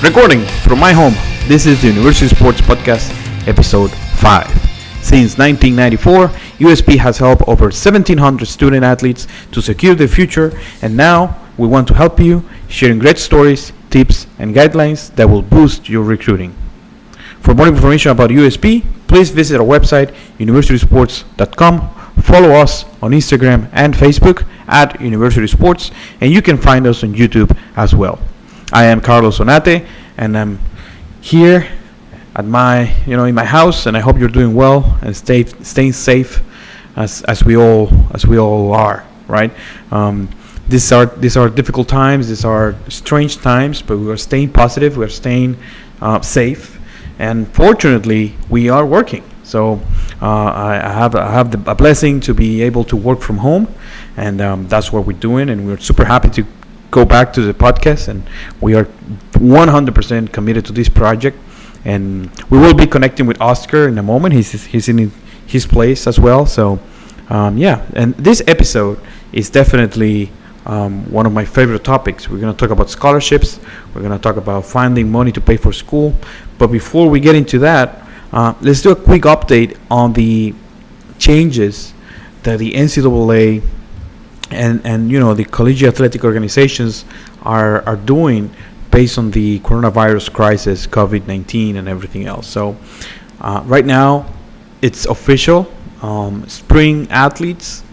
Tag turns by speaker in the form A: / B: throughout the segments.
A: Recording from my home, this is the University Sports Podcast, episode 5. Since 1994, USP has helped over 1,700 student athletes to secure their future, and now we want to help you, sharing great stories, tips, and guidelines that will boost your recruiting. For more information about USP, please visit our website, universitysports.com. Follow us on Instagram and Facebook at University Sports, and you can find us on YouTube as well. I am Carlos Onate, and I'm here at in my house, and I hope you're doing well and staying safe as we all are, right? These are difficult times. These are strange times, but we are staying positive. We are staying safe, and fortunately, we are working. So I have a blessing to be able to work from home, and that's what we're doing. And we're super happy to go back to the podcast, and we are 100% committed to this project. And we will be connecting with Oscar in a moment. He's in his place as well. So and this episode is definitely one of my favorite topics. We're going to talk about scholarships. We're going to talk about finding money to pay for school. But before we get into that, let's do a quick update on the changes that the NCAA and the collegiate athletic organizations are doing based on the coronavirus crisis, COVID-19, and everything else. So right now, it's official. Spring athletes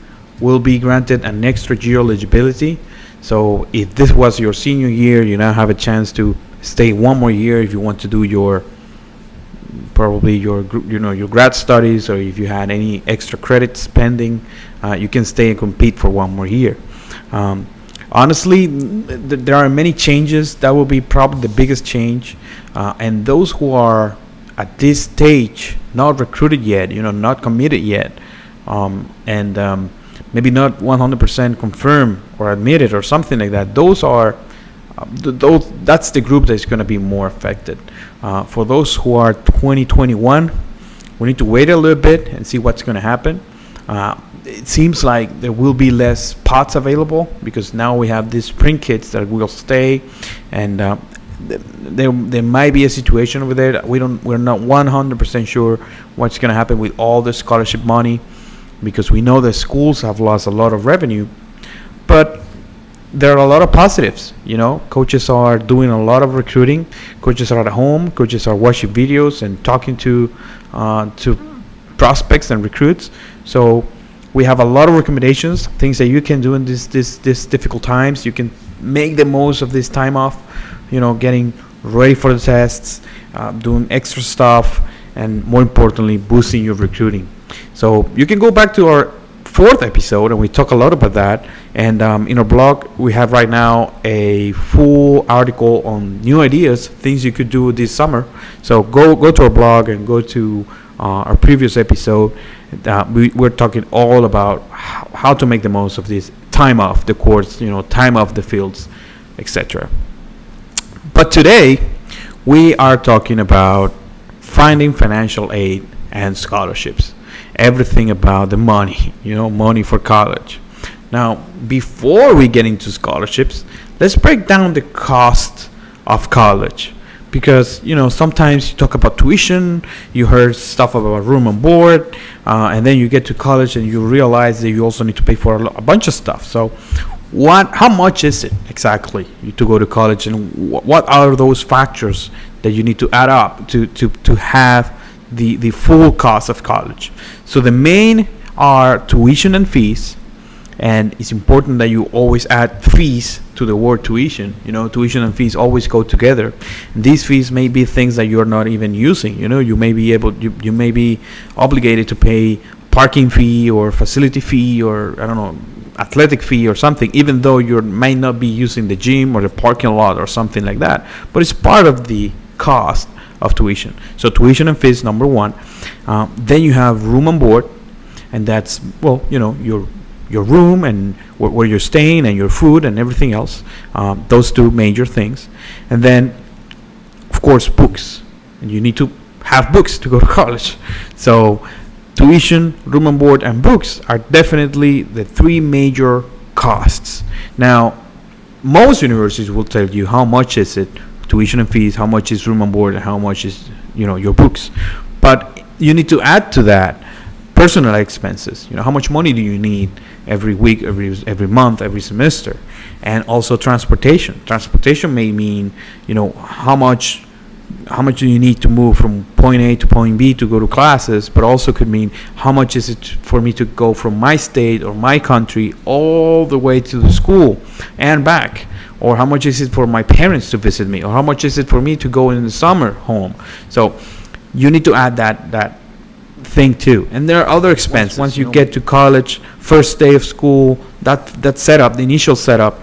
A: will be granted an extra year eligibility. So if this was your senior year, you now have a chance to stay one more year if you want to do your grad studies, or if you had any extra credits pending, you can stay and compete for one more year. Honestly, there are many changes. That will be probably the biggest change, and those who are at this stage not recruited yet, not committed yet, and maybe not 100% confirmed or admitted or something like that, that's the group that's going to be more affected. For those who are 2021, we need to wait a little bit and see what's going to happen. It seems like there will be less spots available because now we have these spring kids that will stay, and there might be a situation over there that we're not 100% sure what's going to happen with all the scholarship money, because we know the schools have lost a lot of revenue, but there are a lot of positives. Coaches are doing a lot of recruiting. Coaches are at home. Coaches are watching videos and talking to prospects and recruits. So we have a lot of recommendations, things that you can do in this difficult times. You can make the most of this time off, getting ready for the tests, doing extra stuff, and more importantly, boosting your recruiting. So you can go back to our 4th episode, and we talk a lot about that. And in our blog, we have right now a full article on new ideas, things you could do this summer. So go to our blog and go to our previous episode. We're talking all about how to make the most of this time off the courts, time off the fields, etc. But today, we are talking about finding financial aid and scholarships. Everything about the money, money for college. Now, before we get into scholarships, let's break down the cost of college. Because, sometimes you talk about tuition, you heard stuff about room and board, and then you get to college and you realize that you also need to pay for a bunch of stuff. So how much is it exactly to go to college, and what are those factors that you need to add up to have the full cost of college? So the main are tuition and fees, and it's important that you always add fees to the word tuition. Tuition and fees always go together. And these fees may be things that you're not even using. You may be obligated to pay parking fee or facility fee or athletic fee or something, even though you might not be using the gym or the parking lot or something like that. But it's part of the cost of tuition. So tuition and fees, number one. Then you have room and board, and that's your room and where you're staying, and your food and everything else. Those two major things. And then, of course, books. And you need to have books to go to college. So tuition, room and board, and books are definitely the 3 major costs. Now, most universities will tell you how much is it tuition and fees, how much is room and board, and how much is your books. But you need to add to that personal expenses. How much money do you need every week, every month, every semester, and also transportation. Transportation may mean how much do you need to move from point A to point B to go to classes, but also could mean how much is it for me to go from my state or my country all the way to the school and back, or how much is it for my parents to visit me, or how much is it for me to go in the summer home. So you need to add that thing too. And there are other expenses. Once you get to college, first day of school, that setup, the initial setup,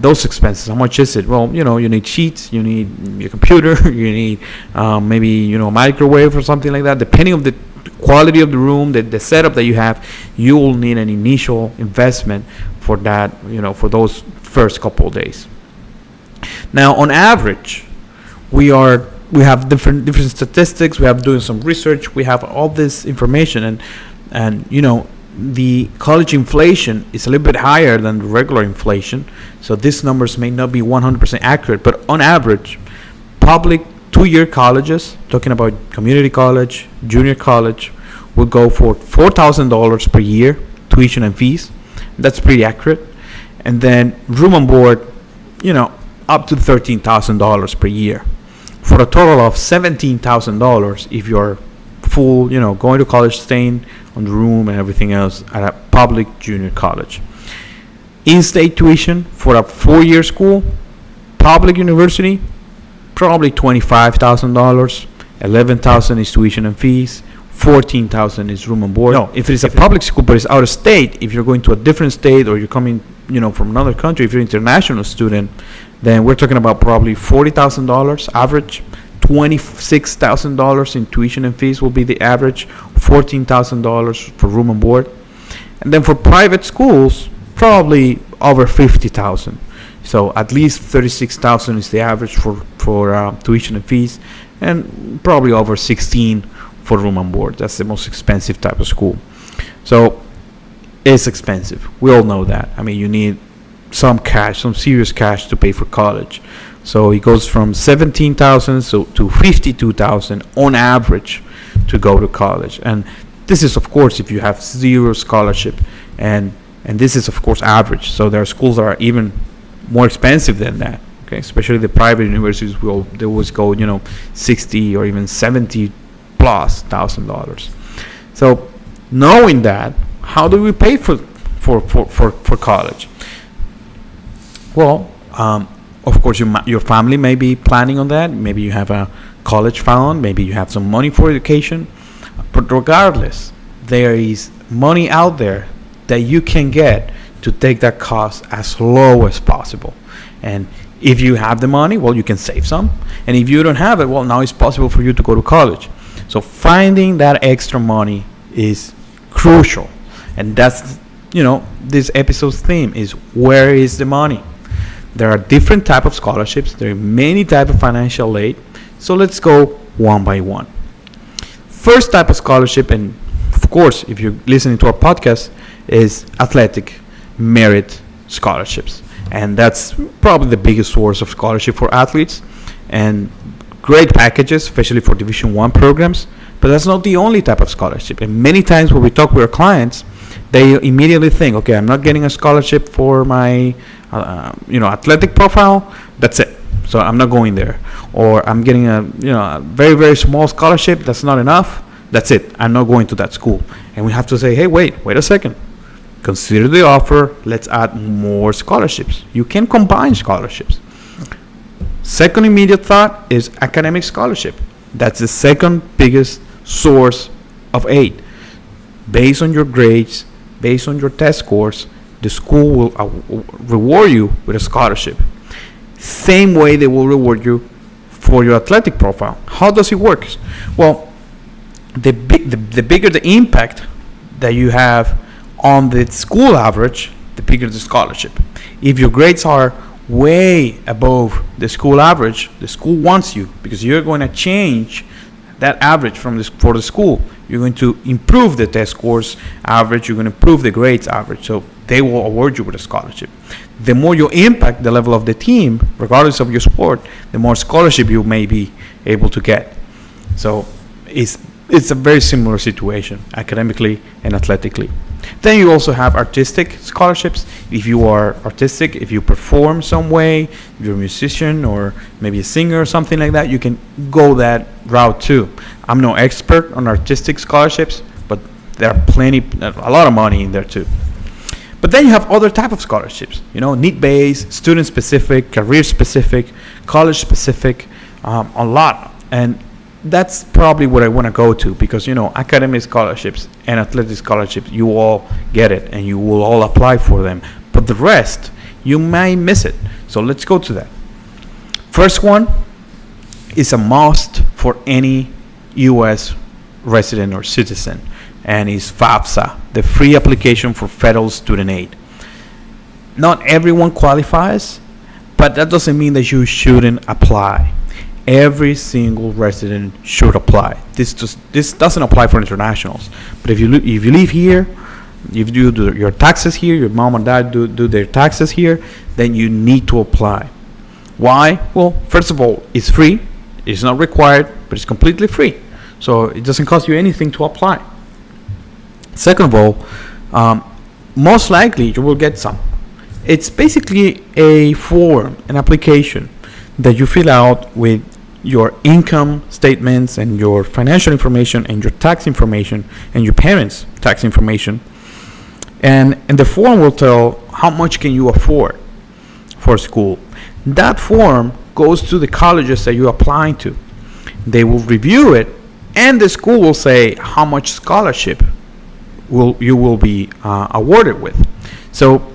A: those expenses, how much is it? Well, you need sheets, you need your computer, you need maybe a microwave or something like that. Depending on the quality of the room, the setup that you have, you will need an initial investment for that, for those first couple of days. Now, on average, we have different statistics. We have doing some research. We have all this information, and the college inflation is a little bit higher than the regular inflation. So these numbers may not be 100% accurate, but on average, public 2-year colleges, talking about community college, junior college, will go for $4,000 per year tuition and fees. That's pretty accurate. And then room and board, up to $13,000 per year, for a total of $17,000 if you're full, going to college, staying on the room and everything else at a public junior college. In-state tuition for a 4-year school, public university, probably $25,000. $11,000 is tuition and fees. $14,000 is room and board. No, if it is a public school but it's out of state, if you're going to a different state or you're coming, from another country, if you're an international student, then we're talking about probably $40,000 average. $26,000 in tuition and fees will be the average. $14,000 for room and board. And then for private schools, probably over $50,000. So at least $36,000 is the average for tuition and fees, and probably over $16,000 for room and board. That's the most expensive type of school. So it's expensive. We all know that. I mean, you need some cash, some serious cash to pay for college. So it goes from $17,000 to $52,000 on average to go to college. And this is, of course, if you have zero scholarship, and this is, of course, average. So there are schools that are even more expensive than that. Okay, especially the private universities they always go, $60,000 or even $70,000+. So knowing that, how do we pay for college? Well, of course, your family may be planning on that. Maybe you have a college fund. Maybe you have some money for education. But regardless, there is money out there that you can get to take that cost as low as possible. And if you have the money, well, you can save some. And if you don't have it, well, now it's possible for you to go to college. So finding that extra money is crucial. And that's, this episode's theme is, where is the money? There are different types of scholarships. There are many types of financial aid. So let's go one by one. First type of scholarship, and of course, if you're listening to our podcast, is athletic merit scholarships. And that's probably the biggest source of scholarship for athletes, and great packages, especially for Division I programs. But that's not the only type of scholarship. And many times when we talk with our clients, they immediately think, okay, I'm not getting a scholarship for my athletic profile. That's it. So I'm not going there. Or I'm getting a very, very small scholarship. That's not enough. That's it. I'm not going to that school. And we have to say, hey, wait a second. Consider the offer. Let's add more scholarships. You can combine scholarships. Second immediate thought is academic scholarship. That's the second biggest source of aid. Based on your grades, based on your test scores, the school will reward you with a scholarship. Same way they will reward you for your athletic profile. How does it work? Well, the bigger the impact that you have on the school average, the bigger the scholarship. If your grades are way above the school average, the school wants you, because you're going to change that average for the school. You're going to improve the test scores average. You're going to improve the grades average. So they will award you with a scholarship. the more you impact the level of the team, regardless of your sport, the more scholarship you may be able to get. So it's a very similar situation academically and athletically. Then you also have artistic scholarships. If you are artistic, if you perform some way, if you're a musician or maybe a singer or something like that, you can go that route too. I'm no expert on artistic scholarships, but there are a lot of money in there too. But then you have other type of scholarships, need-based, student-specific, career-specific, college-specific, a lot. And that's probably what I want to go to, because academic scholarships and athletic scholarships, you all get it and you will all apply for them, but the rest you might miss it. So let's go to that. First one is a must for any US resident or citizen, and is FAFSA, the free application for federal student aid. Not everyone qualifies, but that doesn't mean that you shouldn't apply. Every single resident should apply. This doesn't apply for internationals. But if you live here, if you do your taxes here, your mom and dad do their taxes here, then you need to apply. Why? Well, first of all, it's free. It's not required, but it's completely free. So it doesn't cost you anything to apply. Second of all, most likely you will get some. It's basically a form, an application that you fill out with your income statements and your financial information and your tax information and your parents' tax information. And the form will tell how much can you afford for school. That form goes to the colleges that you're applying to. They will review it, and the school will say how much scholarship you will be awarded with. So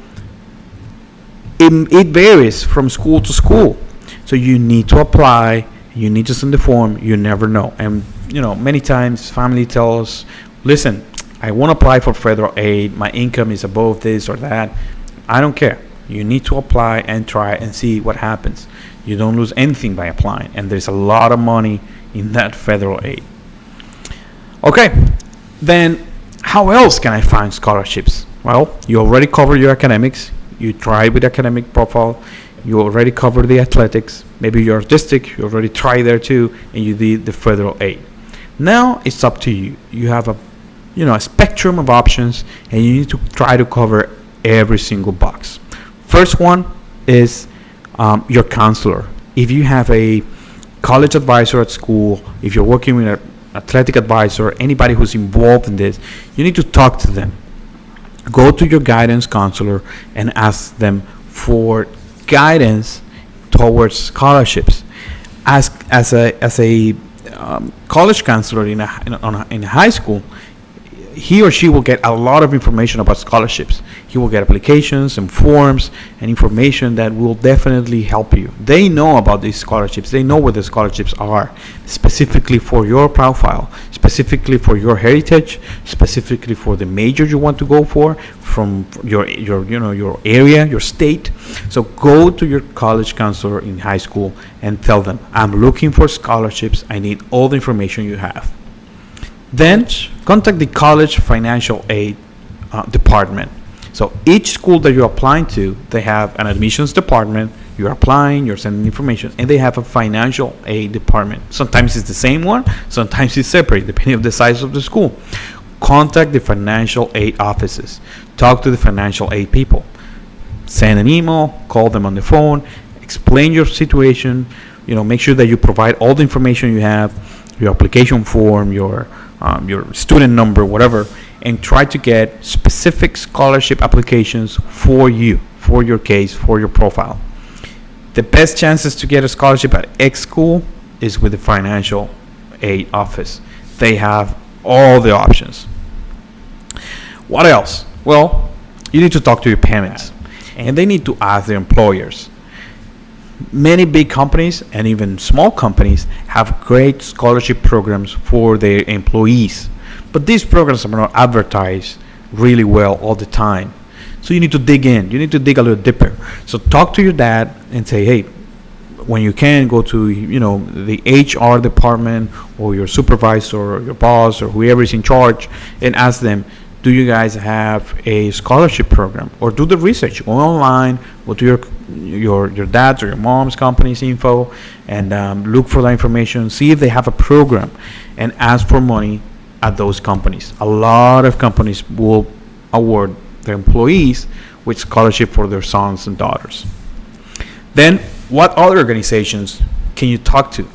A: it varies from school to school. So you need to apply. You need to send the form. You never know. And many times family tells us, listen, I won't apply for federal aid. My income is above this or that. I don't care. You need to apply and try and see what happens. You don't lose anything by applying. And there's a lot of money in that federal aid. Okay, then how else can I find scholarships? Well, you already covered your academics. You tried with academic profile. You already covered the athletics. Maybe you're artistic. You already tried there too, and you did the federal aid. Now it's up to you. You have a spectrum of options, and you need to try to cover every single box. First one is your counselor. If you have a college advisor at school, if you're working with an athletic advisor, anybody who's involved in this, you need to talk to them. Go to your guidance counselor and ask them for guidance towards scholarships. As a college counselor in high school, he or she will get a lot of information about scholarships. He will get applications and forms and information that will definitely help you. They know about these scholarships. They know where the scholarships are, specifically for your profile, specifically for your heritage, specifically for the major you want to go for, from your area, your state. So go to your college counselor in high school and tell them, I'm looking for scholarships. I need all the information you have. Then contact the college financial aid department. So each school that you're applying to, they have an admissions department. You're applying, you're sending information, and they have a financial aid department. Sometimes it's the same one, sometimes it's separate, depending on the size of the school. Contact the financial aid offices. Talk to the financial aid people. Send an email, call them on the phone, explain your situation. Make sure that you provide all the information you have, your application form, your student number, whatever, and try to get specific scholarship applications for you, for your case, for your profile. The best chances to get a scholarship at X school is with the financial aid office. They have all the options. What else? Well, you need to talk to your parents, and they need to ask their employers. Many big companies and even small companies have great scholarship programs for their employees, but these programs are not advertised really well all the time. So you need to dig in. You need to dig a little deeper. So talk to your dad and say, hey, when you can, go to the HR department or your supervisor or your boss or whoever is in charge and ask them, Do you guys have a scholarship program? Or do the research. Go online, go to your dad's or your mom's company's info, and look for that information. See if they have a program, and ask for money at those companies. A lot of companies will award their employees with scholarship for their sons and daughters. Then, what other organizations can you talk to?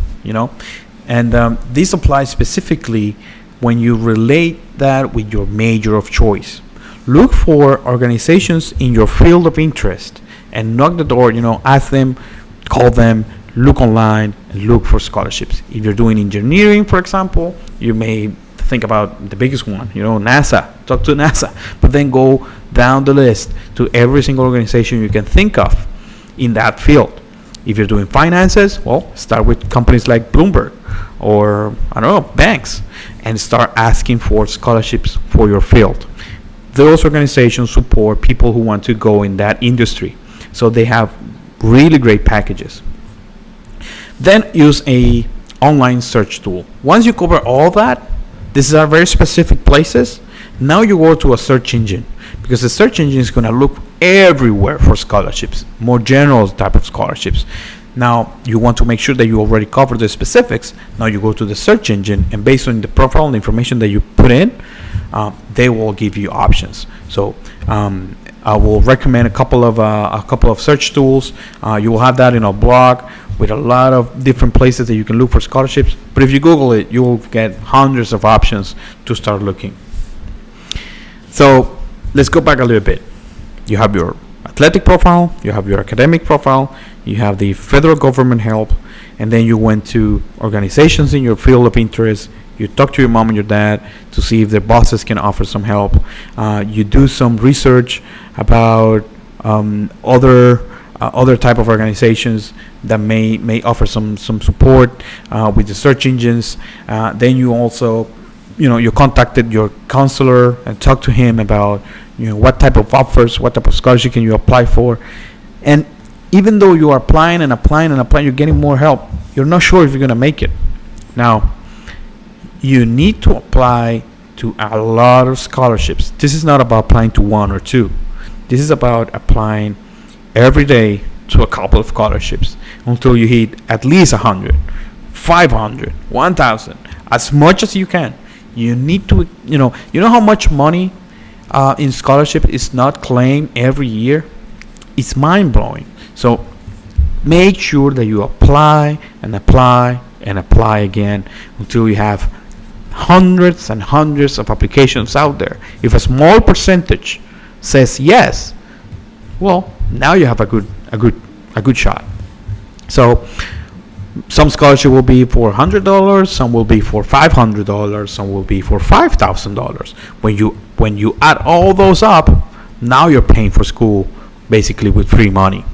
A: And this applies specifically when you relate that with your major of choice. Look for organizations in your field of interest and knock the door. Ask them, call them, look online, and look for scholarships. If you're doing engineering, for example, you may think about the biggest one, NASA. Talk to NASA, but then go down the list to every single organization you can think of in that field. If you're doing finances, well, start with companies like Bloomberg or, I don't know, banks, and start asking for scholarships for your field. Those organizations support people who want to go in that industry, so they have really great packages. Then use a online search tool. Once you cover all that, these are very specific places. Now you go to a search engine, because the search engine is going to look everywhere for scholarships, more general type of scholarships. Now you want to make sure that you already cover the specifics. Now you go to the search engine, and based on the profile and the information that you put in, they will give you options. So I will recommend a couple of search tools. You will have that in a blog with a lot of different places that you can look for scholarships. But if you Google it, you will get hundreds of options to start looking. So let's go back a little bit. You have your athletic profile, you have your academic profile, you have the federal government help, and then you went to organizations in your field of interest. You talk to your mom and your dad to see if their bosses can offer some help. You do some research about other type of organizations that may offer some support with the search engines. Then you also, you contacted your counselor and talked to him about what type of offers, what type of scholarship can you apply for. And even though you are applying, you're getting more help, you're not sure if you're going to make it. Now, you need to apply to a lot of scholarships. This is not about applying to one or two. This is about applying every day to a couple of scholarships until you hit at least 100, 500, 1,000, as much as you can. You need to, you know how much money in scholarship is not claimed every year? It's mind-blowing. So make sure that you apply and apply and apply again until you have hundreds and hundreds of applications out there. If a small percentage says yes, well, now you have a good shot. So some scholarship will be for $100, some will be for $500, some will be for $5,000. When you add all those up, now you're paying for school basically with free money.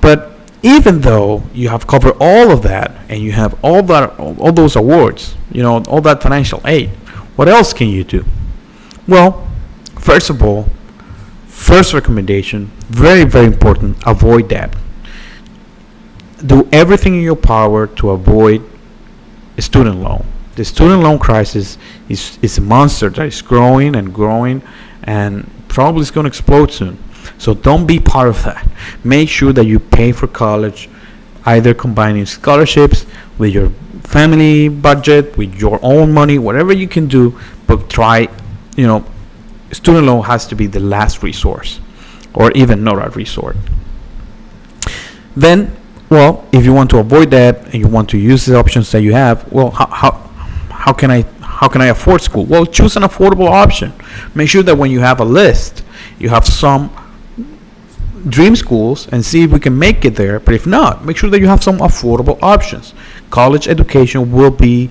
A: But even though you have covered all of that and you have all those awards, all that financial aid, what else can you do? Well, first of all, first recommendation, very, very important, avoid debt. Do everything in your power to avoid a student loan. The student loan crisis is a monster that is growing and growing, and probably is going to explode soon. So don't be part of that. Make sure that you pay for college, either combining scholarships with your family budget, with your own money, whatever you can do, but try, student loan has to be the last resource, or even not a resort. Then, well, if you want to avoid that and you want to use the options that you have, well, how can I afford school? Well, choose an affordable option. Make sure that when you have a list, you have some dream schools and see if we can make it there. But if not, make sure that you have some affordable options. College education will be,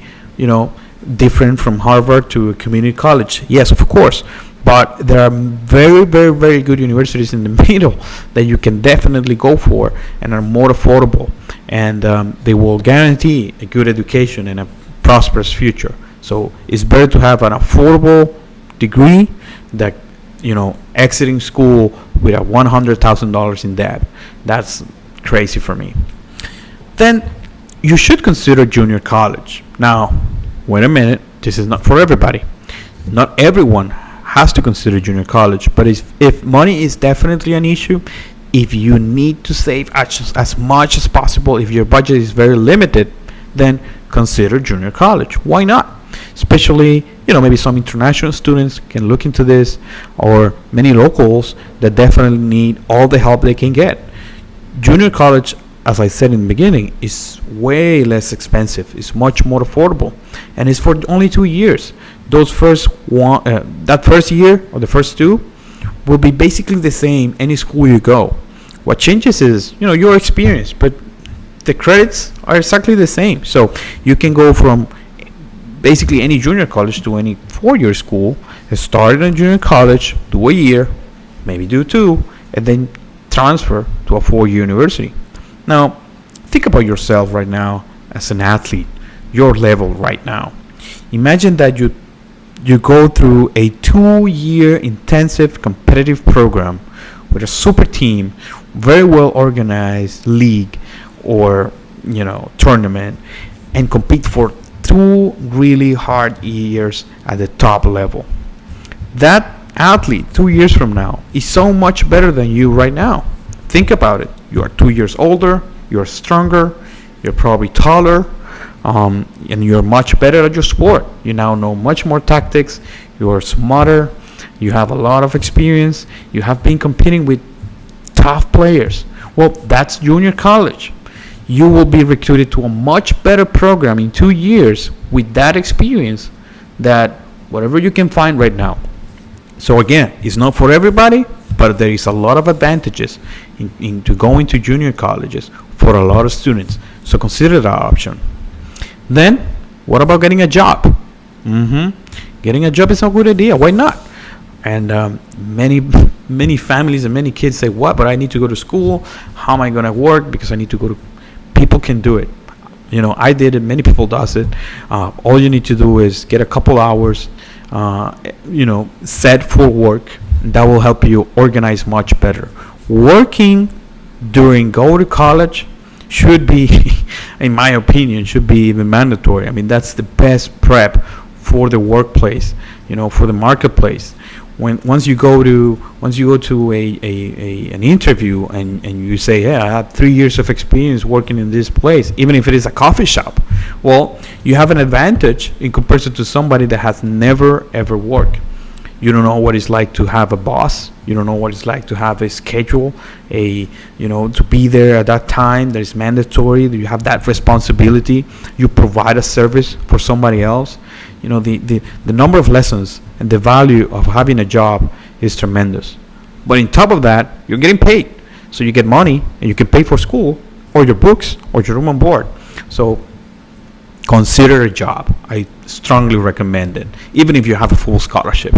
A: different from Harvard to a community college. Yes, of course. But there are very, very, very good universities in the middle that you can definitely go for and are more affordable. And they will guarantee a good education and a prosperous future. So it's better to have an affordable degree that, exiting school with a $100,000 in debt. That's crazy for me. Then you should consider junior college. Now, wait a minute. This is not for everybody. Not everyone has to consider junior college. But if money is definitely an issue, if you need to save as much as possible, if your budget is very limited, then consider junior college. Why not? Especially, maybe some international students can look into this, or many locals that definitely need all the help they can get. Junior college, as I said in the beginning, is way less expensive. It's much more affordable, and it's for only 2 years. That first year or the first two will be basically the same any school you go. What changes is, your experience, but the credits are exactly the same. So you can go from basically any junior college to any 4-year school, start in junior college, do a year, maybe do 2, and then transfer to a 4-year university. Now, think about yourself right now as an athlete, your level right now. Imagine that you go through a 2-year intensive competitive program with a super team, very well organized league or tournament, and compete for 2 really hard years at the top level. That athlete 2 years from now is so much better than you right now. Think about it. You are 2 years older, you're stronger, you're probably taller, and you're much better at your sport. You now know much more tactics, you're smarter, you have a lot of experience, you have been competing with tough players. Well, that's junior college. You will be recruited to a much better program in 2 years with that experience that whatever you can find right now. So again, it's not for everybody, but there is a lot of advantages into going to junior colleges for a lot of students. So consider that option. Then, what about getting a job? Getting a job is a good idea. Why not? And many families and many kids say, "What? But I need to go to school. How am I going to work? Because I need to go to." People can do it. I did it. Many people does it. All you need to do is get a couple hours, set for work. That will help you organize much better. Working during go to college should be, in my opinion, should be even mandatory. I mean, that's the best prep for the workplace, for the marketplace. Once you go to an interview and you say, yeah, I have 3 years of experience working in this place, even if it is a coffee shop, well, you have an advantage in comparison to somebody that has never ever worked. You don't know what it's like to have a boss. You don't know what it's like to have a schedule, to be there at that time. That is mandatory. You have that responsibility. You provide a service for somebody else. The number of lessons and the value of having a job is tremendous. But on top of that, you're getting paid. So you get money and you can pay for school or your books or your room and board. So consider a job. I strongly recommend it. Even if you have a full scholarship,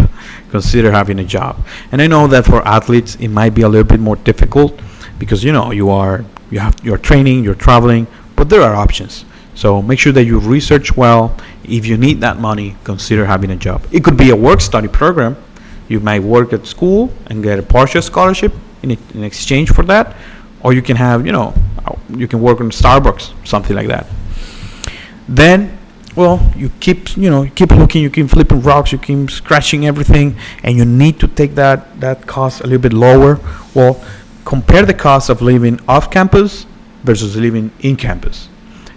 A: consider having a job. And I know that for athletes it might be a little bit more difficult because you're training, you're traveling, but there are options. So make sure that you research well. If you need that money, consider having a job. It could be a work study program. You might work at school and get a partial scholarship in exchange for that, or you can have, you can work in Starbucks, something like that. Then, well, you keep looking, you keep flipping rocks, you keep scratching everything, and you need to take that cost a little bit lower. Well, compare the cost of living off campus versus living in campus.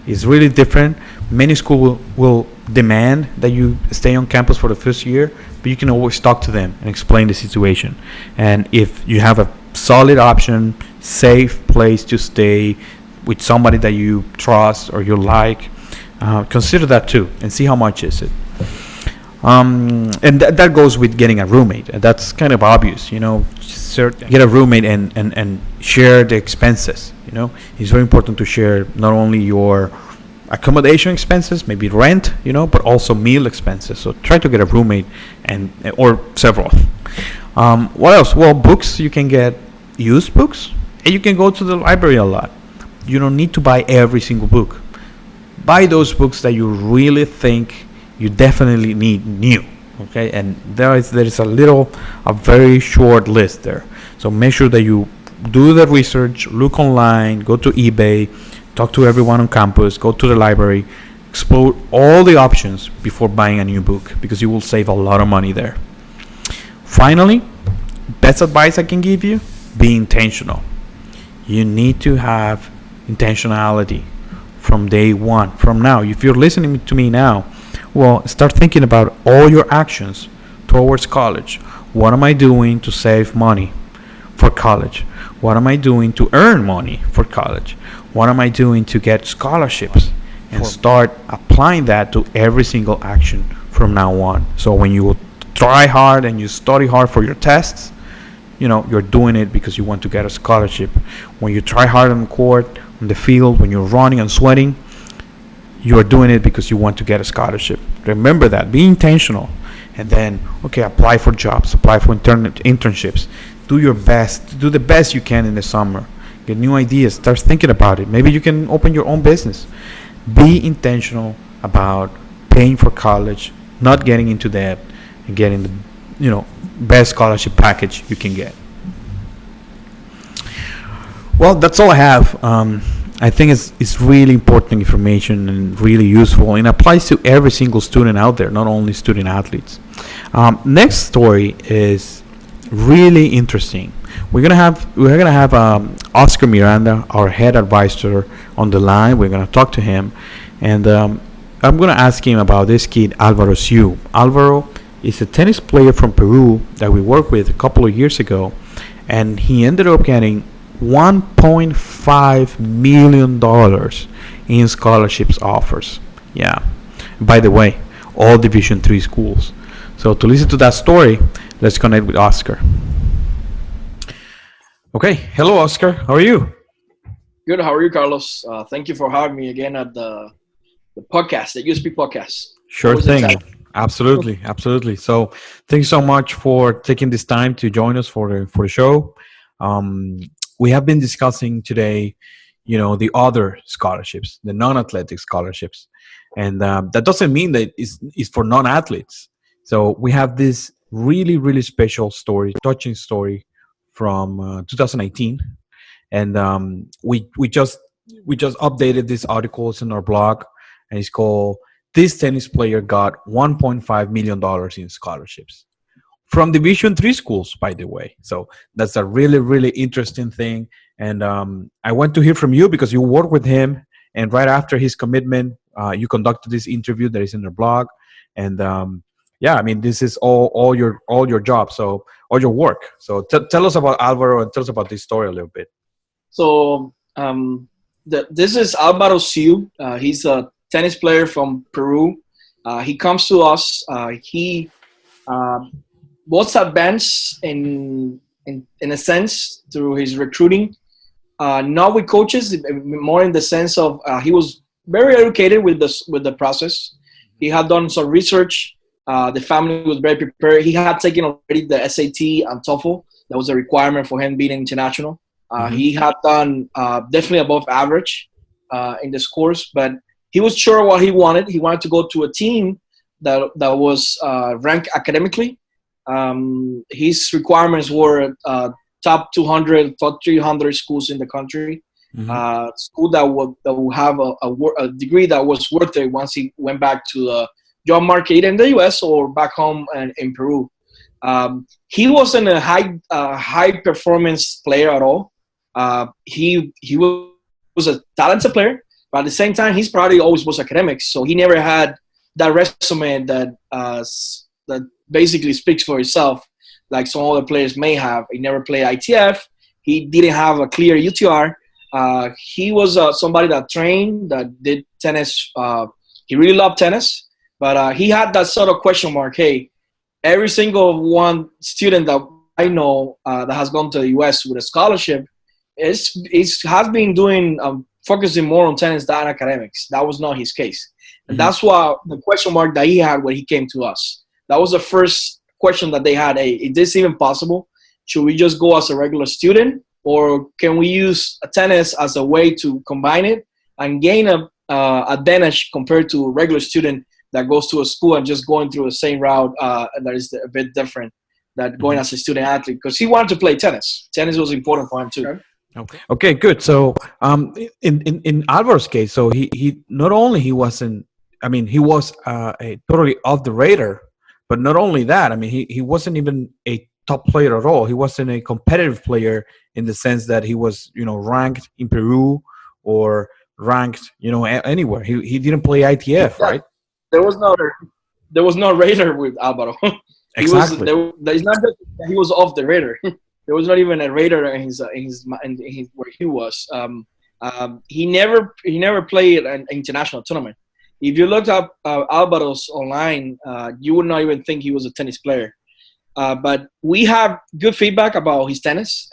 A: It's really different. Many schools will demand that you stay on campus for the first year, but you can always talk to them and explain the situation. And if you have a solid option, safe place to stay with somebody that you trust or you like, consider that too and see how much is it. And that goes with getting a roommate. And that's kind of obvious, get a roommate and share the expenses. It's very important to share not only your accommodation expenses, maybe rent, but also meal expenses. So try to get a roommate or several. What else? Well, books. You can get used books, and you can go to the library a lot. You don't need to buy every single book. Buy those books that you really think you definitely need new. Okay, and there is a very short list there. So make sure that you do the research, look online, go to eBay, talk to everyone on campus, go to the library, explore all the options before buying a new book, because you will save a lot of money there. finally, best advice I can give you: be intentional. You need to have intentionality from day one. From now, if you're listening to me now, well, start thinking about all your actions towards college. What am I doing to save money for college? What am I doing to earn money for college? What am I doing to get scholarships? And start applying that to every single action from now on. So when you try hard and you study hard for your tests, you're doing it because you want to get a scholarship. When you try hard on the court, on the field, when you're running and sweating, you're doing it because you want to get a scholarship. Remember that. Be intentional. And then, okay, apply for jobs, apply for internships. Do your best. Do the best you can in the summer. Get new ideas. Start thinking about it. Maybe you can open your own business. Be intentional about paying for college, not getting into debt, and getting the best scholarship package you can get. Well, that's all I have. I think it's really important information and really useful, and applies to every single student out there, not only student athletes. Next story is really interesting. We're gonna have Oscar Miranda, our head advisor, on the line. We're gonna talk to him, and I'm gonna ask him about this kid, Alvaro Siu. Alvaro is a tennis player from Peru that we worked with a couple of years ago, and he ended up getting $1.5 million in scholarships offers. Yeah. By the way, all Division III schools. So to listen to that story, let's connect with Oscar. Okay. Hello, Oscar. How are you?
B: Good. How are you, Carlos? Thank you for having me again at the podcast, the USP podcast.
A: Sure
B: Always
A: thing.
B: excited.
A: Absolutely. Absolutely. So thanks so much for taking this time to join us for the show. Um, we have been discussing today, the other scholarships, the non-athletic scholarships, and that doesn't mean that it's for non-athletes. So we have this really, really special story, touching story from 2018, and we just updated these articles in our blog, and it's called "This Tennis Player Got $1.5 million in scholarships." From Division III schools, by the way. So that's a really, really interesting thing. And I want to hear from you because you work with him. And right after his commitment, you conducted this interview that is in the blog. And yeah, I mean, this is all your job, so all your work. So tell us about Alvaro and tell us about this story a little bit.
B: So this is Alvaro Siu. He's a tennis player from Peru. He comes to us. He was advanced in a sense through his recruiting, not with coaches, more in the sense of he was very educated with the process. He had done some research. The family was very prepared. He had taken already the SAT and TOEFL. That was a requirement for him being international. He had done definitely above average in this course, but he was sure what he wanted. He wanted to go to a team that was ranked academically. His requirements were top 200, top 300 schools in the country. School that would have a degree that was worth it once he went back to the job market in the U.S. or back home in Peru. He wasn't a high performance player at all. He was a talented player, but at the same time, his priority always was academics. So he never had that resume that basically speaks for itself, like some other players may have. He never played ITF. He didn't have a clear UTR. He was somebody that trained, that did tennis. He really loved tennis, but he had that sort of question mark. Hey, every single one student that I know that has gone to the U.S. with a scholarship has been doing focusing more on tennis than academics. That was not his case, and that's why the question mark that he had when he came to us. That was the first question that they had. Hey, is this even possible? Should we just go as a regular student, or can we use tennis as a way to combine it and gain a advantage compared to a regular student that goes to a school and just going through the same route that is a bit different than going as a student athlete? Because he wanted to play tennis. Tennis was important for him too.
A: Okay, good. So in Alvaro's case, so he not only he wasn't, I mean, he was a totally off the radar But not only that, I mean, he wasn't even a top player at all. He wasn't a competitive player in the sense that he was, ranked in Peru or ranked, anywhere. He didn't play ITF,
B: Yeah,
A: right?
B: there was no there was no radar with Alvaro. He was
A: Exactly.
B: there. It's not just that he was off the radar. There was not even a radar in his where he was. He never played an international tournament. If you looked up Alvaro's online, you would not even think he was a tennis player. But we have good feedback about his tennis.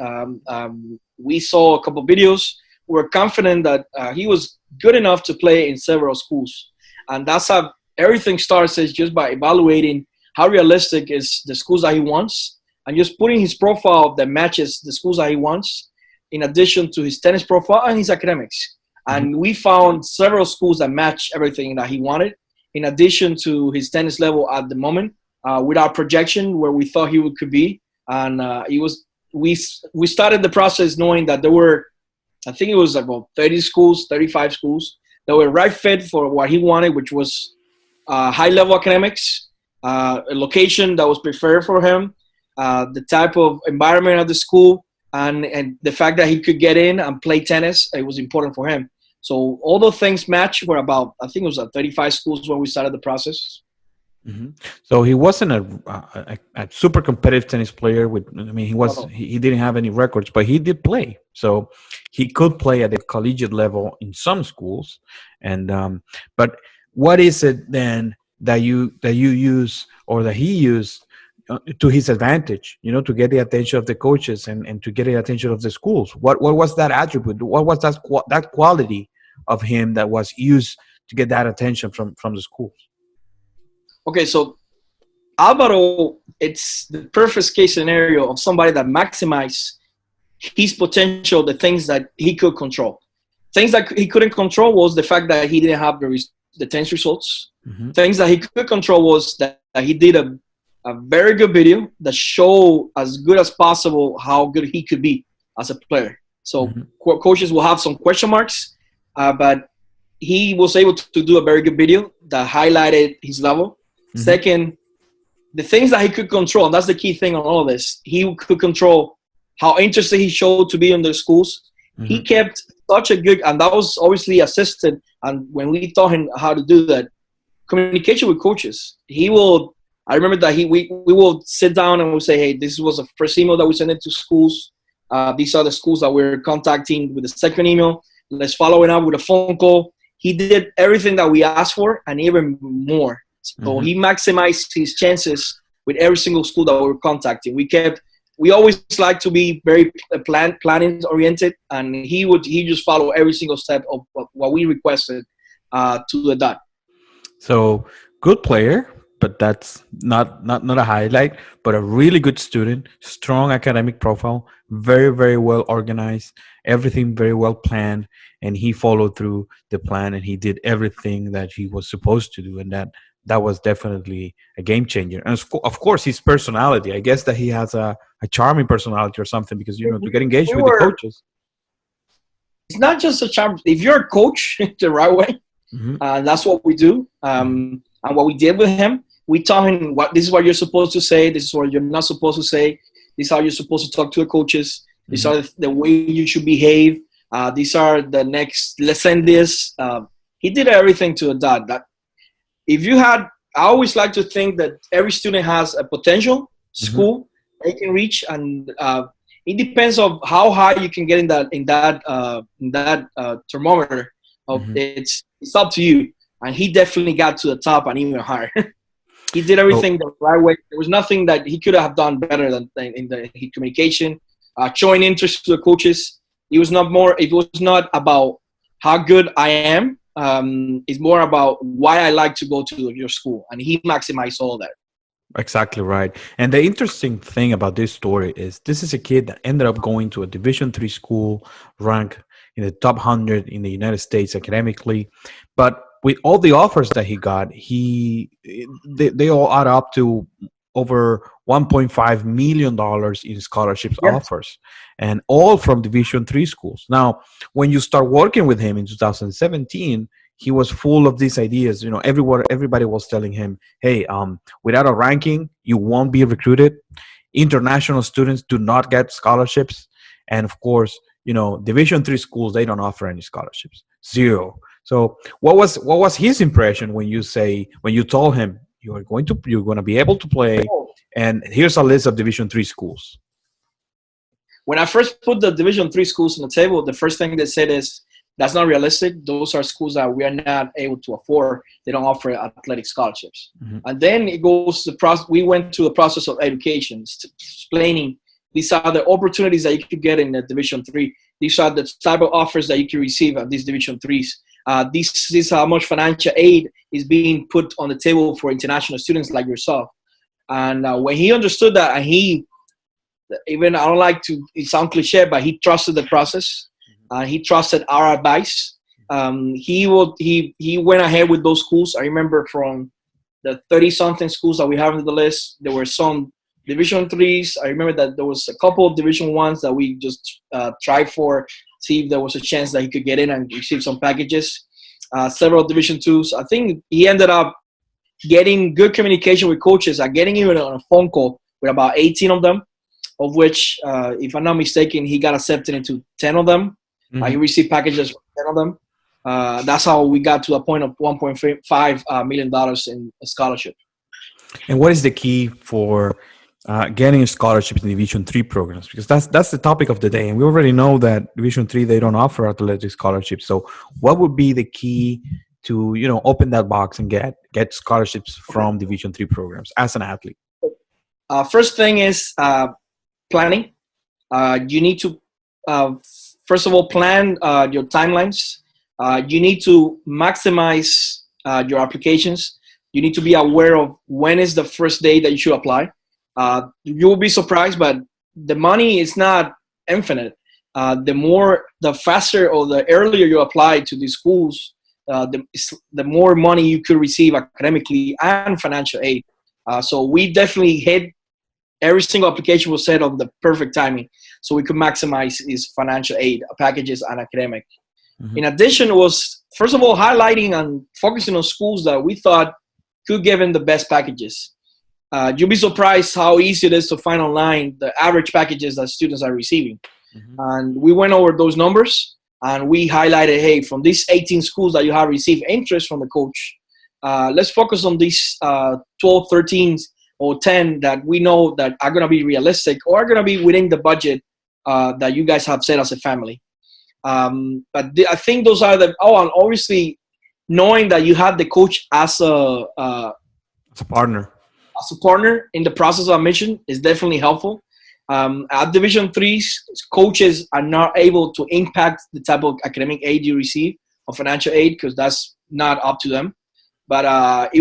B: We saw a couple videos. We're confident that he was good enough to play in several schools, and that's how everything starts. Is just by evaluating how realistic is the schools that he wants, and just putting his profile that matches the schools that he wants, in addition to his tennis profile and his academics.
A: Mhm.
B: And we found several schools that match everything that he wanted, in addition to his tennis level at the moment, with our projection where we thought could be. And it was we started the process knowing that there were, I think it was about 30 schools, 35 schools that were right fit for what he wanted, which was high level academics, a location that was preferred for him, the type of environment of the school, and the fact that he could get in and play tennis. It was important for him. So all those things match for about, I think it was 35 schools when we started the process.
A: Hmm. So he wasn't a super competitive tennis player. I mean,
B: Not all.
A: he didn't have any records, but he did play. So he could play at the collegiate level in some schools. And but what is it then that you use or that he used to his advantage? To get the attention of the coaches and to get the attention of the schools. What was that attribute? What was that quality of him that was used to get that attention from the schools?
B: Okay, so Alvaro, it's the perfect case scenario of somebody that maximized his potential, the things that he could control. Things that he couldn't control was the fact that he didn't have the tense results.
A: Hmm.
B: Things that he could control was that he did a very good video that showed as good as possible how good he could be as a player. So
A: Hmm.
B: coaches will have some question marks, but he was able to do a very good video that highlighted his level.
A: Hmm.
B: Second, the things that he could control, and that's the key thing on all of this, he could control how interested he showed to be in the schools. He
A: Hmm.
B: kept such a good, and that was obviously assisted. And when we taught him how to do that, communication with coaches, he will. I remember that we will sit down and we'll say, hey, this was the first email that we sent it to schools. These are the schools that we're contacting with the second email. Let's follow it up with a phone call. He did everything that we asked for and even more. So
A: Hmm.
B: he maximized his chances with every single school that we were contacting. We always like to be very planning oriented, and he just follow every single step of what we requested to the dot.
A: So good player, but that's not a highlight, but a really good student, strong academic profile, very very well organized, everything very well planned, and he followed through the plan and he did everything that he was supposed to do, and that was definitely a game changer. And of course, his personality. I guess that he has a charming personality or something because to get engaged
B: We
A: with the
B: were.
A: coaches.
B: It's not just a charm. If you're a coach the right way,
A: Hmm.
B: that's what we do.
A: Hmm.
B: And what we did with him, we taught him what this is what you're supposed to say. This is what you're not supposed to say. This is how you're supposed to talk to the coaches. These
A: Hmm.
B: are the way you should behave. These are the next. Let's send this. He did everything to a dot. That if you had, I always like to think that every student has a potential
A: Hmm.
B: school they can reach, and it depends of how high you can get in that thermometer. Of
A: Hmm.
B: it's up to you. And he definitely got to the top and even higher. He did
A: So
B: everything the right way. There was nothing that he could have done better than in the his communication, showing interest to the coaches. It was not more. It was not about how good I am. It's more about why I like to go to your school, and he maximized all that.
A: exactly right. And the interesting thing about this story is this is a kid that ended up going to a Division 3 school, ranked in the top 100 in the United States academically. But with all the offers that he got, they all add up to over $1.5 million in scholarships
B: Yes.
A: offers, and all from Division 3 schools. Now, when you start working with him in 2017, he was full of these ideas. You know, everybody was telling him, "Hey, without a ranking, you won't be recruited. International students do not get scholarships, and of course, you know, Division 3 schools, they don't offer any scholarships, zero." So, what was his impression when you told him you're going to be able to play, and here's a list of Division 3 schools?
B: When I first put the Division 3 schools on the table, the first thing they said is that's not realistic. Those are schools that we are not able to afford. They don't offer athletic scholarships.
A: Mm-hmm.
B: And then it goes to the process. We went through the process of education, explaining these are the opportunities that you could get in the Division 3. These are the type of offers that you can receive at these Division 3s. This is how much financial aid is being put on the table for international students like yourself. And when he understood that, and he, even I don't like to, it sounds cliche, but he trusted the process. He trusted our advice. He went ahead with those schools. I remember from the 30-something schools that we have on the list, there were some Division 3s. I remember that there was a couple of Division 1s that we just tried for, see if there was a chance that he could get in and receive some packages. Several Division 2s. I think he ended up getting good communication with coaches, getting even on a phone call with about 18 of them, of which, if I'm not mistaken, he got accepted into 10 of them.
A: Mm-hmm.
B: He received packages for 10 of them. That's how we got to a point of $1.5 million in a scholarship.
A: And what is the key for getting scholarships in Division 3 programs? Because that's the topic of the day, and we already know that Division 3, they don't offer athletic scholarships. So, what would be the key to, you know, open that box and get scholarships from Division 3 programs as an athlete?
B: First thing is planning. You need to first of all plan your timelines. You need to maximize your applications. You need to be aware of when is the first day that you should apply. You will be surprised, but the money is not infinite. The faster or the earlier you apply to these schools, the more money you could receive academically and financial aid. So we definitely hit every single application was set on the perfect timing, so we could maximize his financial aid packages and academic. Mm-hmm. In addition, it was first of all highlighting and focusing on schools that we thought could give him the best packages. You'll be surprised how easy it is to find online the average packages that students are receiving. Mm-hmm. And we went over those numbers and we highlighted, hey, from these 18 schools that you have received interest from the coach, let's focus on these 12, 13, or 10 that we know that are going to be realistic or are going to be within the budget that you guys have set as a family. But I think those are and obviously knowing that you have the coach as a
A: partner.
B: As a partner in the process of admission is definitely helpful. At Division 3, coaches are not able to impact the type of academic aid you receive or financial aid because that's not up to them. But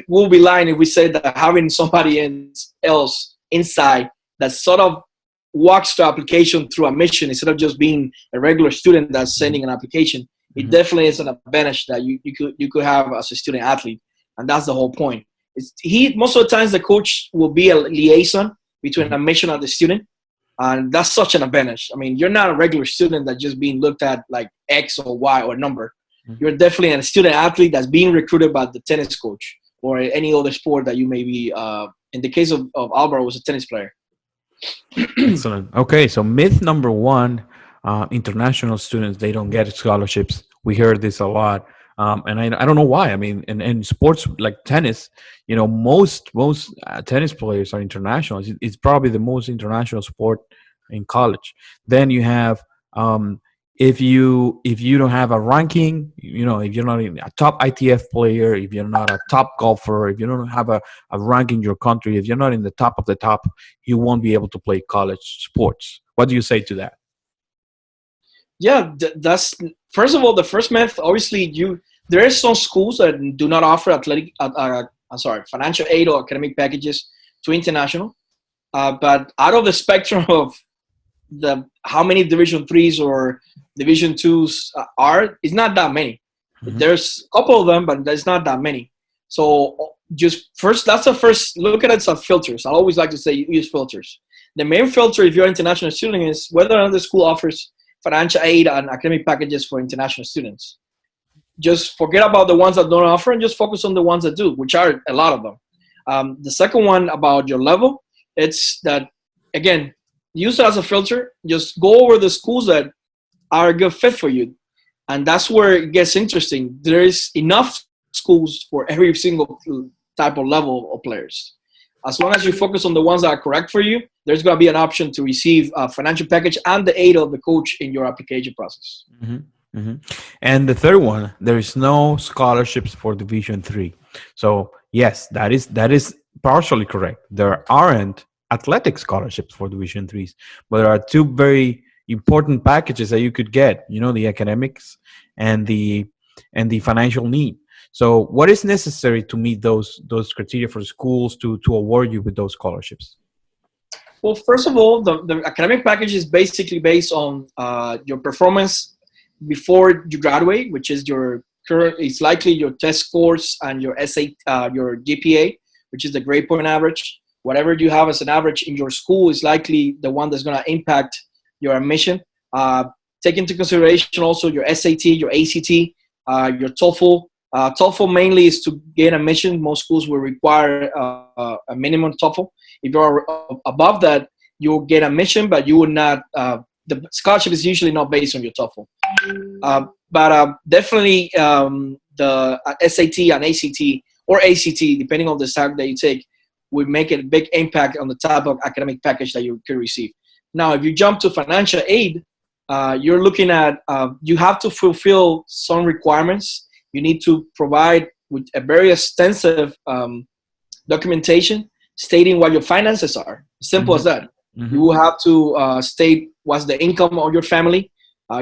B: we'll be lying if we say that having somebody else inside that sort of walks the application through admission instead of just being a regular student that's sending an application, it definitely is an advantage that you could have as a student athlete, and that's the whole point. Most of the times the coach will be a liaison between admission and the student, and that's such an advantage. I mean, you're not a regular student that's just being looked at like X or Y or number. You're definitely a student athlete that's being recruited by the tennis coach or any other sport that you may be. In the case of Alvaro, was a tennis player.
A: Excellent. Okay, so myth number 1, international students, they don't get scholarships. We heard this a lot. And I don't know why. I mean, in sports like tennis, you know, most tennis players are international. It's probably the most international sport in college. Then you have if you don't have a ranking, you know, if you're not a top ITF player, if you're not a top golfer, if you don't have a rank in your country, if you're not in the top of the top, you won't be able to play college sports. What do you say to that?
B: Yeah, that's first of all the first myth. Obviously, there are some schools that do not offer financial aid or academic packages to international. But out of the spectrum of how many Division 3s or Division 2s it's not that many. Mm-hmm. There's a couple of them, but there's not that many. So that's the first look at it as filters. I always like to say use filters. The main filter if you're an international student is whether or not the school offers financial aid and academic packages for international students. just forget about the ones that don't offer and just focus on the ones that do, which are a lot of them. The second one about your level, it's that, again, use it as a filter. Just go over the schools that are a good fit for you. And that's where it gets interesting. There is enough schools for every single type of level of players. As long as you focus on the ones that are correct for you, there's going to be an option to receive a financial package and the aid of the coach in your application process.
A: Mm-hmm. Mm-hmm. And the third one, there is no scholarships for Division Three. So yes, that is partially correct. There aren't athletic scholarships for Division Threes, but there are two very important packages that you could get. You know, the academics and the financial need. So what is necessary to meet those criteria for schools to award you with those scholarships?
B: Well, first of all, the academic package is basically based on your performance before you graduate, which is your current, it's likely your test scores and your your GPA, which is the grade point average. Whatever you have as an average in your school is likely the one that's going to impact your admission. Take into consideration also your SAT, your ACT, your TOEFL. TOEFL mainly is to gain admission. Most schools will require a minimum TOEFL. If you're above that, you'll get admission, but you will not. The scholarship is usually not based on your TOEFL. But definitely the SAT and ACT or ACT, depending on the SAC that you take, will make a big impact on the type of academic package that you can receive. Now, if you jump to financial aid, you're looking at you have to fulfill some requirements. You need to provide with a very extensive documentation stating what your finances are. Simple as that.
A: Mm-hmm.
B: You will have to state what's the income of your family,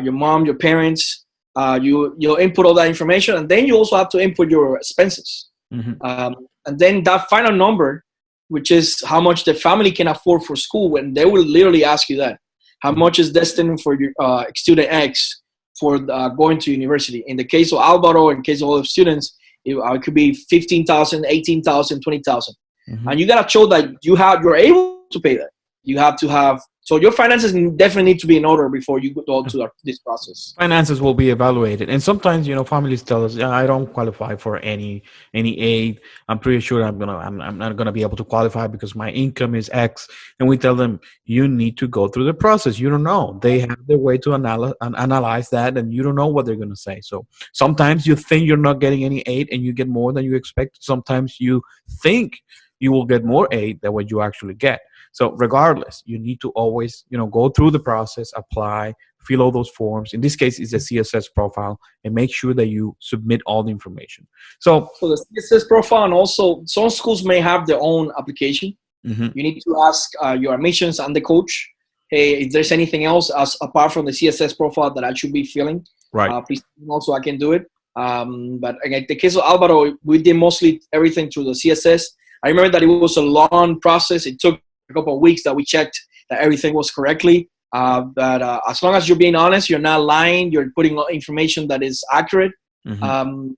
B: your mom, your parents. You'll input all that information, and then you also have to input your expenses.
A: Mm-hmm.
B: And then that final number, which is how much the family can afford for school, and they will literally ask you that. How much is destined for your student X for going to university? In the case of Alvaro, in the case of other students, it could be 15,000, 18,000, 20,000.
A: Mm-hmm.
B: And you got to show that you're able to pay that. You have to have, so your finances definitely need to be in order before you go to this process.
A: Finances will be evaluated, and sometimes families tell us, "Yeah, I don't qualify for any aid. I'm pretty sure I'm not gonna be able to qualify because my income is X." And we tell them, "You need to go through the process. You don't know. They have their way to analyze that, and you don't know what they're gonna say." So sometimes you think you're not getting any aid, and you get more than you expect. Sometimes you think you will get more aid than what you actually get. So regardless, you need to always, go through the process, apply, fill all those forms. In this case, it's a CSS profile, and make sure that you submit all the information. So
B: the CSS profile, and also some schools may have their own application.
A: Mm-hmm.
B: You need to ask your admissions and the coach, hey, if there's anything else apart from the CSS profile that I should be filling,
A: right.
B: Please also I can do it. But again, the case of Alvaro, we did mostly everything through the CSS. I remember that it was a long process. It took a couple of weeks that we checked that everything was correctly. But as long as you're being honest, you're not lying, you're putting information that is accurate.
A: Mm-hmm.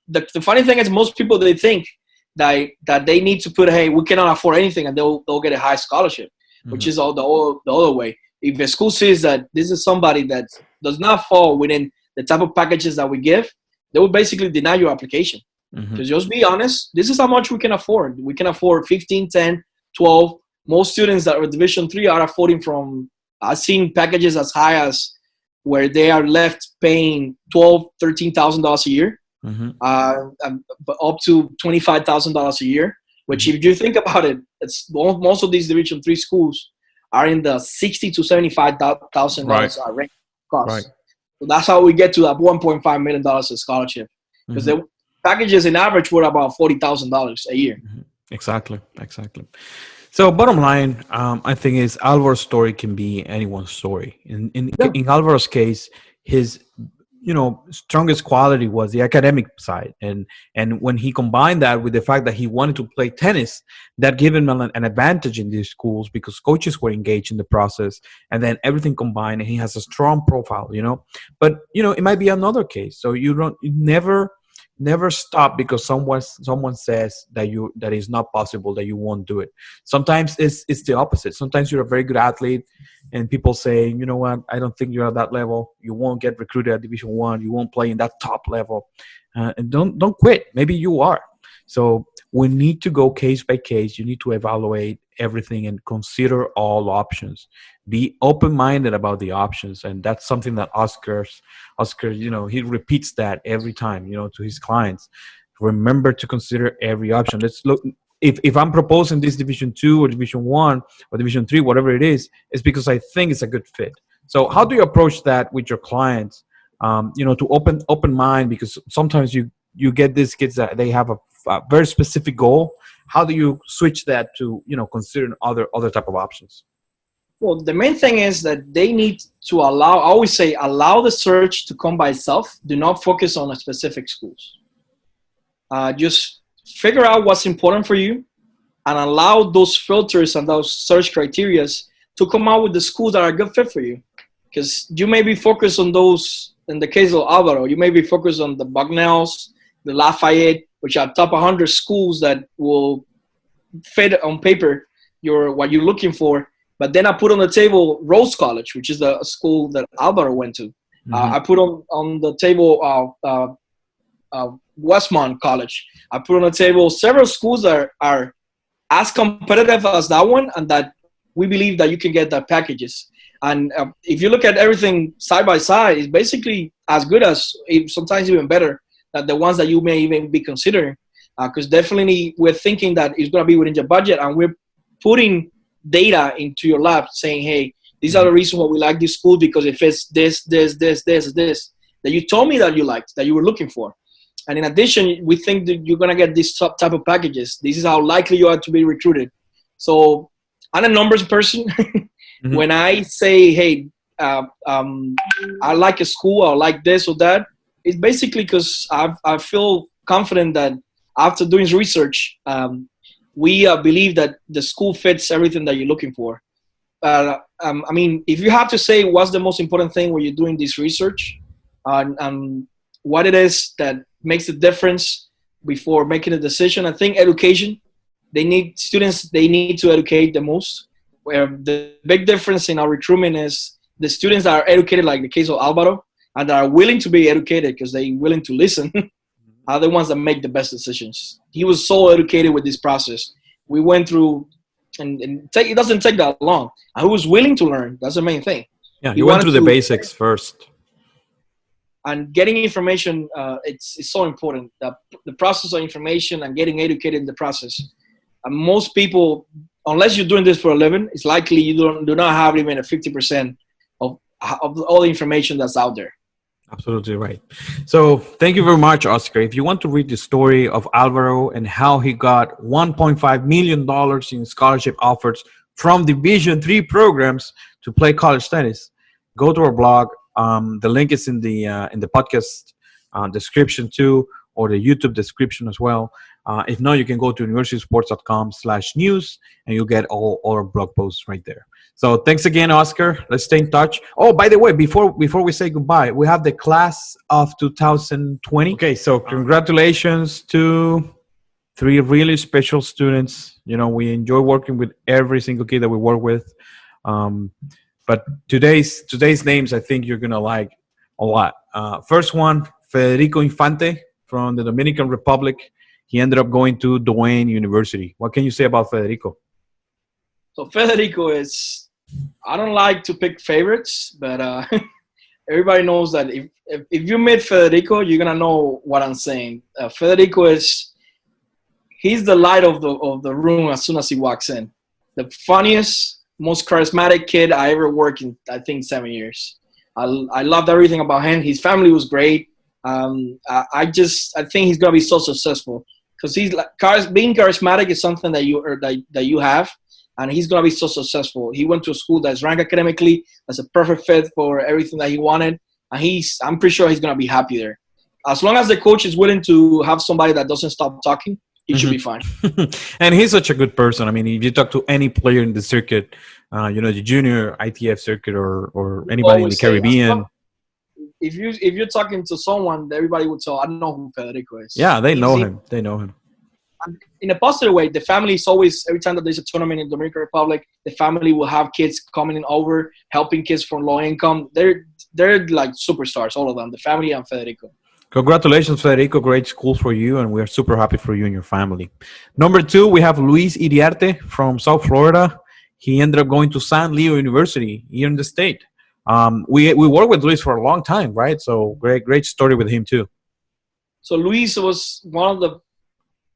B: The funny thing is, most people, they think that they need to put, hey, we cannot afford anything, and they'll get a high scholarship, mm-hmm. which is all the other way. If a school sees that this is somebody that does not fall within the type of packages that we give, they will basically deny your application.
A: Mm-hmm.
B: So just be honest. This is how much we can afford. We can afford 15, 10, 12. Most students that are Division 3 are affording from, I've seen packages as high as where they are left paying $12,000, $13,000 a year,
A: mm-hmm.
B: Up to $25,000 a year, which if you think about it, it's most of these Division 3 schools are in the $60,000 to $75,000 range cost.
A: Right.
B: So that's how we get to that $1.5 million of scholarship. Because mm-hmm. the packages in average were about $40,000 a year.
A: Mm-hmm. Exactly. So bottom line, I think is Alvaro's story can be anyone's story. In Alvaro's case, his strongest quality was the academic side, and when he combined that with the fact that he wanted to play tennis, that gave him an advantage in these schools because coaches were engaged in the process, and then everything combined, and he has a strong profile. But it might be another case. So you never never stop because someone says that is not possible, that you won't do it. Sometimes it's the opposite. Sometimes you're a very good athlete and people say, you know what, I don't think you're at that level, you won't get recruited at Division 1, you won't play in that top level. And don't quit, maybe you are. So we need to go case by case. You need to evaluate everything and consider all options. Be open-minded about the options, and that's something that Oscar, he repeats that every time, to his clients. Remember to consider every option. Let's look. If I'm proposing this Division 2 or Division 1 or Division 3, whatever it is, it's because I think it's a good fit. So how do you approach that with your clients? To open mind, because sometimes you get these kids that they have a very specific goal. How do you switch that to considering other type of options?
B: Well, the main thing is that they need to allow, I always say, allow the search to come by itself. Do not focus on a specific schools. Just figure out what's important for you and allow those filters and those search criteria to come out with the schools that are a good fit for you. Because you may be focused on those, in the case of Alvaro, you may be focused on the Bucknells, the Lafayette, which are top 100 schools that will fit on paper what you're looking for. But then I put on the table Rose College, which is a school that Alvaro went to. Mm-hmm. I put on the table Westmont College. I put on the table several schools that are as competitive as that one, and that we believe that you can get the packages. And if you look at everything side by side, it's basically as good as, sometimes even better, than the ones that you may even be considering. Because definitely we're thinking that it's going to be within your budget, and we're putting data into your lab saying, hey, these are the reasons why we like this school, because it fits this, that you told me that you liked, that you were looking for. And in addition, we think that you're going to get this type of packages. This is how likely you are to be recruited. So I'm a numbers person. Mm-hmm. When I say, hey, I like a school, I like this or that, it's basically because I feel confident that after doing research, we believe that the school fits everything that you're looking for. I mean, if you have to say what's the most important thing when you're doing this research, what it is that makes the difference before making a decision, I think education. They need to educate the most. Where the big difference in our recruitment is the students that are educated, like the case of Alvaro, and that are willing to be educated because they're willing to listen, are the ones that make the best decisions. He was so educated with this process. We went through, and it doesn't take that long. And he was willing to learn. That's the main thing.
A: Yeah, he went through the basics first.
B: And getting information, it's so important. The process of information and getting educated in the process. And most people, unless you're doing this for a living, it's likely you do not have even a 50% of all the information that's out there.
A: Absolutely right. So thank you very much, Oscar. If you want to read the story of Alvaro and how he got $1.5 million in scholarship offers from Division 3 programs to play college tennis, go to our blog. The link is in the podcast description too, or the YouTube description as well. If not, you can go to universitysports.com/news and you'll get all our blog posts right there. So thanks again, Oscar. Let's stay in touch. Oh, by the way, before we say goodbye, we have the class of 2020. Okay, so congratulations to 3 really special students. We enjoy working with every single kid that we work with. But today's names, I think you're going to like a lot. First one, Federico Infante from the Dominican Republic. He ended up going to Duane University. What can you say about Federico?
B: So Federico is, I don't like to pick favorites, but everybody knows that if you meet Federico, you're going to know what I'm saying. Federico he's the light of the room as soon as he walks in. The funniest, most charismatic kid I ever worked in, I think, 7 years. I loved everything about him. His family was great. I think he's going to be so successful because being charismatic is something that you have, and he's going to be so successful. He went to a school that's ranked academically, that's a perfect fit for everything that he wanted, and I'm pretty sure he's going to be happy there. As long as the coach is willing to have somebody that doesn't stop talking, he should be fine.
A: And he's such a good person. I mean, if you talk to any player in the circuit, the junior ITF circuit or anybody in the Caribbean.
B: if you're talking to someone, everybody would tell, I know who Federico is.
A: Yeah, they know
B: Easy.
A: him. They know him.
B: In a positive way, the family is always, every time that there's a tournament in the Dominican Republic, the family will have kids coming in over, helping kids from low income. They're like superstars, all of them, the family and Federico.
A: Congratulations, Federico. Great school for you, and we are super happy for you and your family. Number 2, we have Luis Iriarte from South Florida. He ended up going to San Leo University here in the state. We worked with Luis for a long time, right? So great story with him too.
B: So Luis was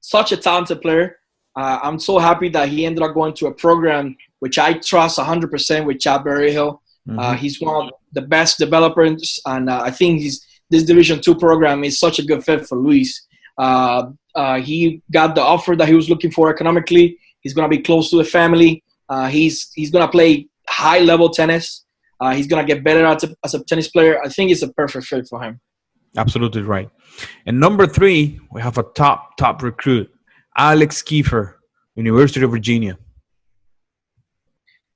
B: such a talented player. I'm so happy that he ended up going to a program which I trust 100% with Chad Berryhill.
A: Mm-hmm.
B: He's one of the best developers, and I think this Division II program is such a good fit for Luis. He got the offer that he was looking for economically. He's going to be close to the family. He's going to play high-level tennis. He's going to get better as a tennis player. I think it's a perfect fit for him.
A: Absolutely right. And number 3, we have a top recruit, Alex Kiefer, University of Virginia.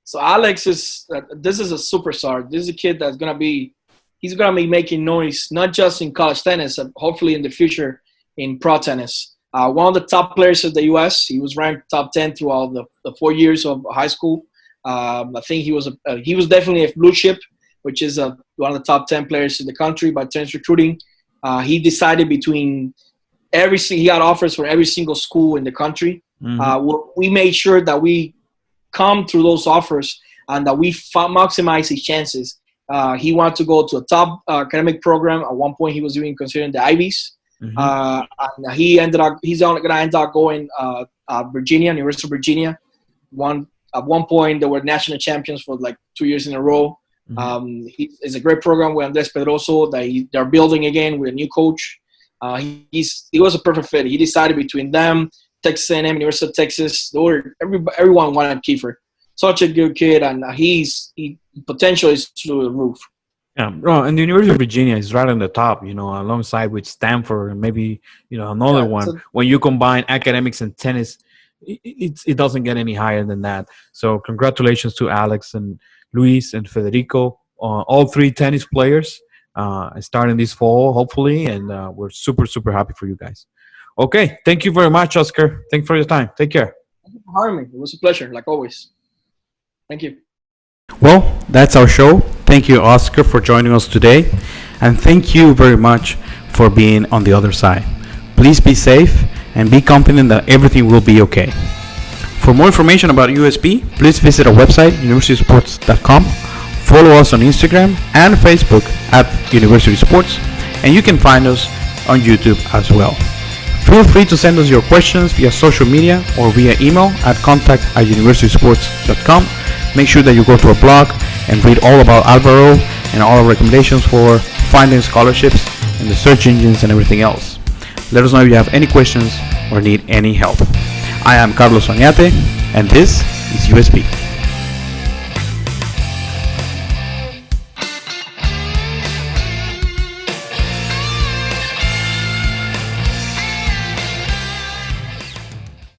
B: So Alex this is a superstar. This is a kid that's he's gonna be making noise, not just in college tennis, but hopefully in the future in pro tennis. One of the top players of the U.S. He was ranked top 10 throughout the 4 years of high school. I think he was definitely a blue chip, which is one of the top 10 players in the country by tennis recruiting. He decided between he got offers for every single school in the country. Mm-hmm. We made sure that we come through those offers and that we maximize his chances. He wanted to go to a top academic program. At one point, he was even considering the Ivies. Mm-hmm. And he's going to end up going Virginia, University of Virginia. At one point, they were national champions for like 2 years in a row. Mm-hmm. It's a great program with Andres Pedroso that they're building again with a new coach. He was a perfect fit. He decided between them, Texas A&M, University of Texas. Everyone wanted Kiefer. Such a good kid, and he potential is through the roof.
A: Yeah, bro, and the University of Virginia is right on the top, alongside with Stanford and maybe, another one. So, when you combine academics and tennis, it doesn't get any higher than that. So congratulations to Alex and Luis and Federico, all 3 tennis players, starting this fall, hopefully, and we're super, super happy for you guys. Okay, thank you very much, Oscar. Thanks for your time. Take care.
B: Thank you for having me. It was a pleasure, like always. Thank you.
A: Well, that's our show. Thank you, Oscar, for joining us today. And thank you very much for being on the other side. Please be safe and be confident that everything will be okay. For more information about USB, please visit our website, universitysports.com. Follow us on Instagram and Facebook at University Sports. And you can find us on YouTube as well. Feel free to send us your questions via social media or via email at contact@universitysports.com. Make sure that you go to our blog and read all about Alvaro and all our recommendations for finding scholarships and the search engines and everything else. Let us know if you have any questions or need any help. I am Carlos Oñate, and this is USB.